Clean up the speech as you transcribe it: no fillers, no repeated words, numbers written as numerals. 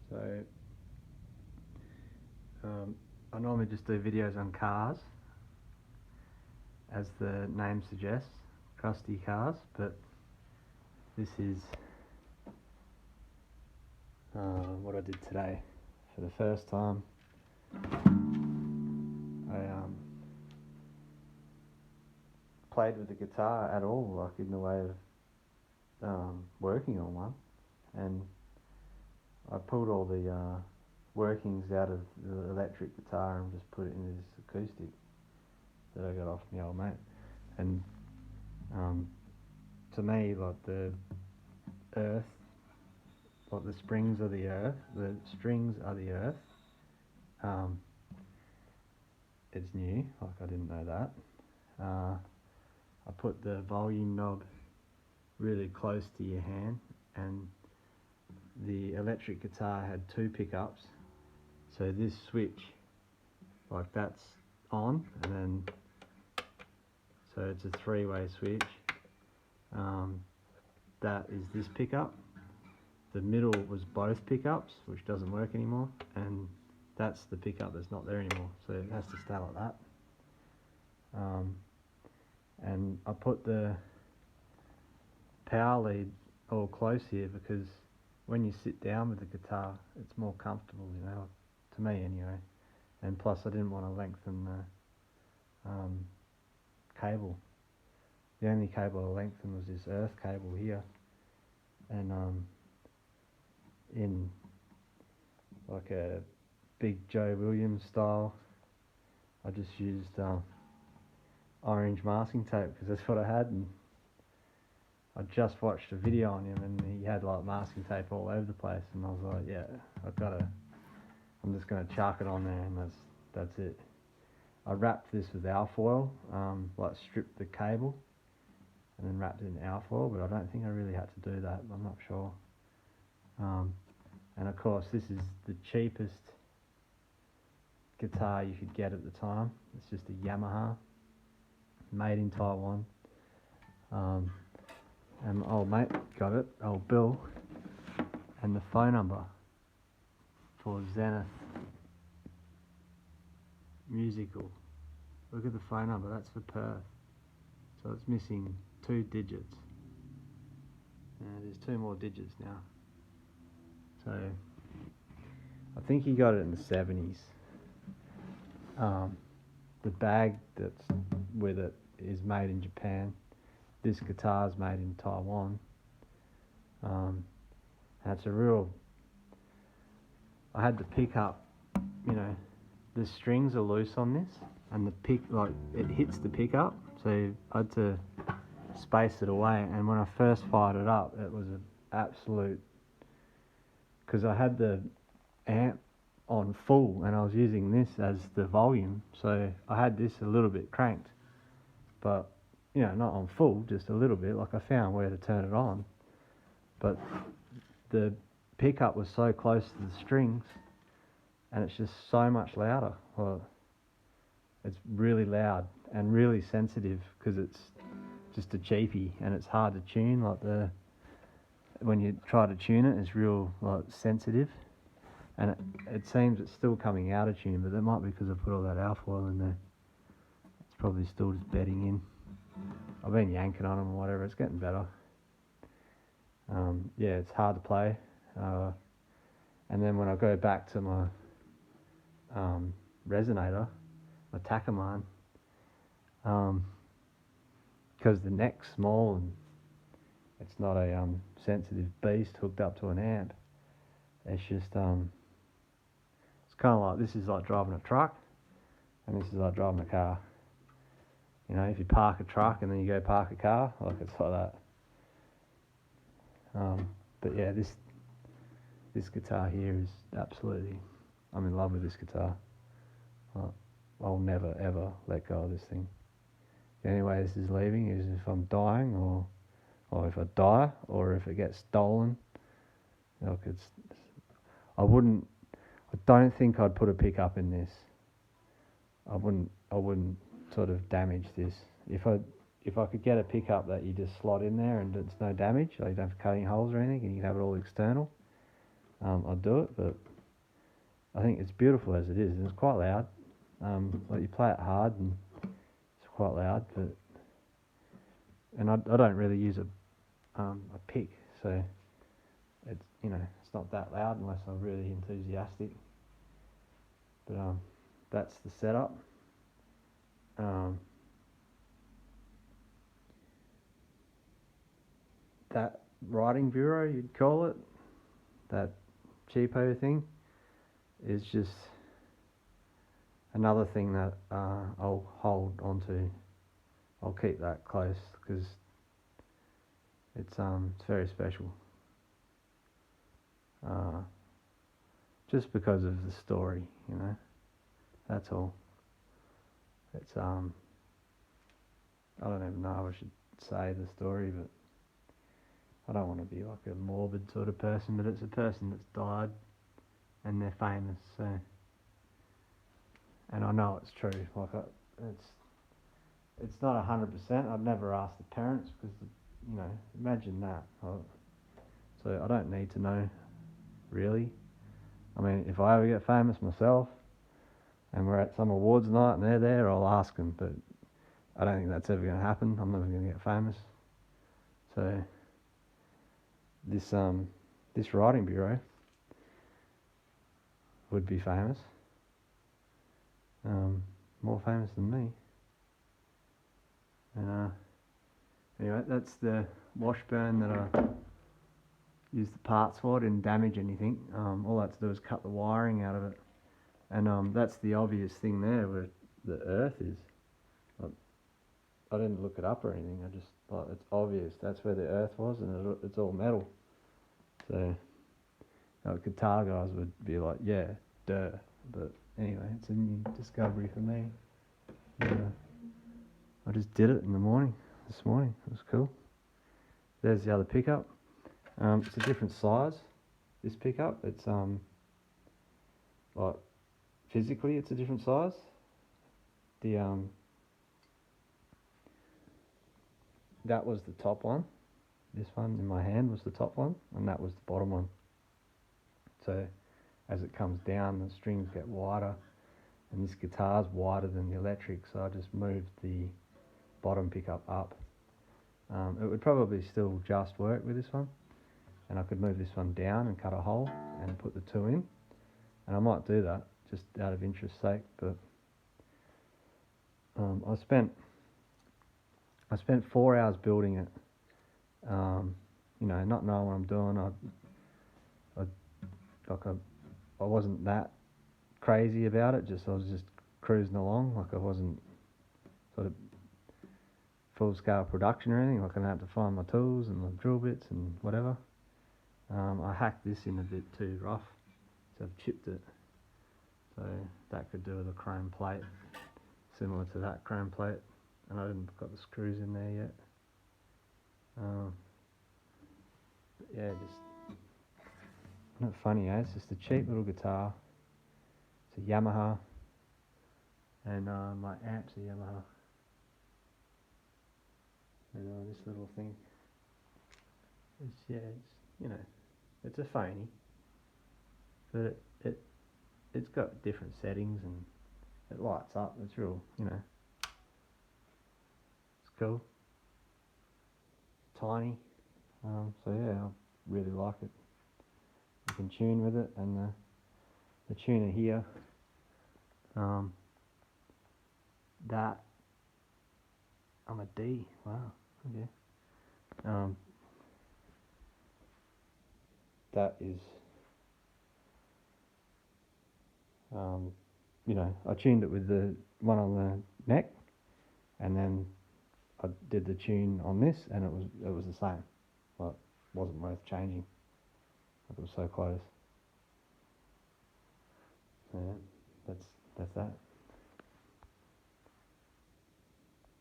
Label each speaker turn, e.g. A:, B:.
A: So I normally just do videos on cars, as the name suggests, crusty cars, but this is what I did today. For the first time, I played with the guitar at all, like in the way of working on one, and I pulled all the workings out of the electric guitar and just put it in this acoustic that I got off my old mate. And to me, like the earth, like the springs are the earth, the strings are the earth. It's new, like I didn't know that. I put the volume knob really close to your hand, and the electric guitar had 2 pickups, so this switch, like that's on, and then so it's a 3-way switch. That is this pickup. The middle was both pickups, which doesn't work anymore, and that's the pickup that's not there anymore, so it has to stay like that. And I put the power lead all close here because when you sit down with the guitar, it's more comfortable, you know, to me anyway. And plus I didn't want to lengthen the cable. The only cable I lengthened was this earth cable here, and in like a big Joe Williams style, I just used orange masking tape because that's what I had, and I just watched a video on him and he had like masking tape all over the place, and I was like, yeah, I'm just gonna chuck it on there, and that's it. I wrapped this with alfoil, like stripped the cable and then wrapped it in alfoil, but I don't think I really had to do that, I'm not sure. And of course this is the cheapest guitar you could get at the time. It's just a Yamaha, made in Taiwan. And my old mate got it, old Bill, and the phone number for Zenith Musical. Look at the phone number, that's for Perth. So it's missing 2 digits. There's 2 more digits now. So I think he got it in the 70s. The bag that's with it is made in Japan. This guitar is made in Taiwan. And it's a real... I had to pick up, you know, the strings are loose on this, and the pick, like, it hits the pickup, so I had to space it away. And when I first fired it up, it was an absolute... because I had the amp on full and I was using this as the volume, so I had this a little bit cranked, but you know, not on full, just a little bit. Like I found where to turn it on, but the pickup was so close to the strings and it's just so much louder. Well, it's really loud and really sensitive because it's just a cheapie and it's hard to tune. Like when you try to tune it, it's real like sensitive, and it seems it's still coming out of tune, but that might be because I put all that alfoil in there. It's probably still just bedding in. I've been yanking on them or whatever, it's getting better. Yeah, it's hard to play. And then when I go back to my resonator, my Takamine, because the neck's small and it's not a sensitive beast hooked up to an amp, it's just it's kind of like, this is like driving a truck and this is like driving a car. You know, if you park a truck and then you go park a car, like it's like that. But yeah, this guitar here is absolutely, I'm in love with this guitar. I'll never ever let go of this thing. The only way this is leaving is if I'm dying, or if I die, or if it gets stolen. Look, I don't think I'd put a pickup in this. I wouldn't sort of damage this. If I could get a pickup that you just slot in there and it's no damage, like you don't have cutting holes or anything, and you can have it all external, I'd do it, but I think it's beautiful as it is, and it's quite loud. Like you play it hard and it's quite loud, and I don't really use a pick, so it's it's not that loud unless I'm really enthusiastic. But that's the setup. That riding bureau, you'd call it, that cheapo thing, is just another thing that I'll hold onto. I'll keep that close because it's very special. Just because of the story, that's all. It's I don't even know if I should say the story, but I don't want to be like a morbid sort of person, but it's a person that's died and they're famous, so, and I know it's true. Like it's not 100%. I'd never ask the parents because imagine that. So I don't need to know, really. I mean, if I ever get famous myself and we're at some awards night and they're there, I'll ask them, but I don't think that's ever going to happen. I'm never going to get famous. So this writing bureau would be famous, more famous than me. And anyway, that's the washburn that I used the parts for. It didn't damage anything. All I had to do was cut the wiring out of it, and that's the obvious thing there where the earth is. I didn't look it up or anything. I just thought it's obvious. That's where the earth was, and it's all metal. So guitar guys would be like, yeah, duh. But anyway, it's a new discovery for me. I just did it in the morning, this morning. It was cool. There's the other pickup. It's a different size, this pickup. It's like physically it's a different size. That was the top one. This one in my hand was the top one, and that was the bottom one. So as it comes down, the strings get wider, and this guitar's wider than the electric, so I just moved the bottom pickup up. It would probably still just work with this one, and I could move this one down and cut a hole and put the two in, and I might do that just out of interest's sake. But I spent 4 hours building it. Not knowing what I'm doing. I wasn't that crazy about it. I was just cruising along. Like I wasn't sort of full scale production or anything. Like I had to find my tools and my drill bits and whatever. I hacked this in a bit too rough, so I've chipped it. So that could do with a chrome plate, similar to that chrome plate. And I didn't got the screws in there yet. Yeah, just not funny, eh? It's just a cheap little guitar. It's a Yamaha, and my amp's a Yamaha. And this little thing. It's a phony, but it's got different settings and it lights up. It's real, it's cool. Tiny, so yeah, I really like it. You can tune with it, and the tuner here, that I'm a D. Wow, okay. That is, I tuned it with the one on the neck, and then I did the tune on this, and it was the same. Like, wasn't worth changing. Like, it was so close. Yeah, that's that.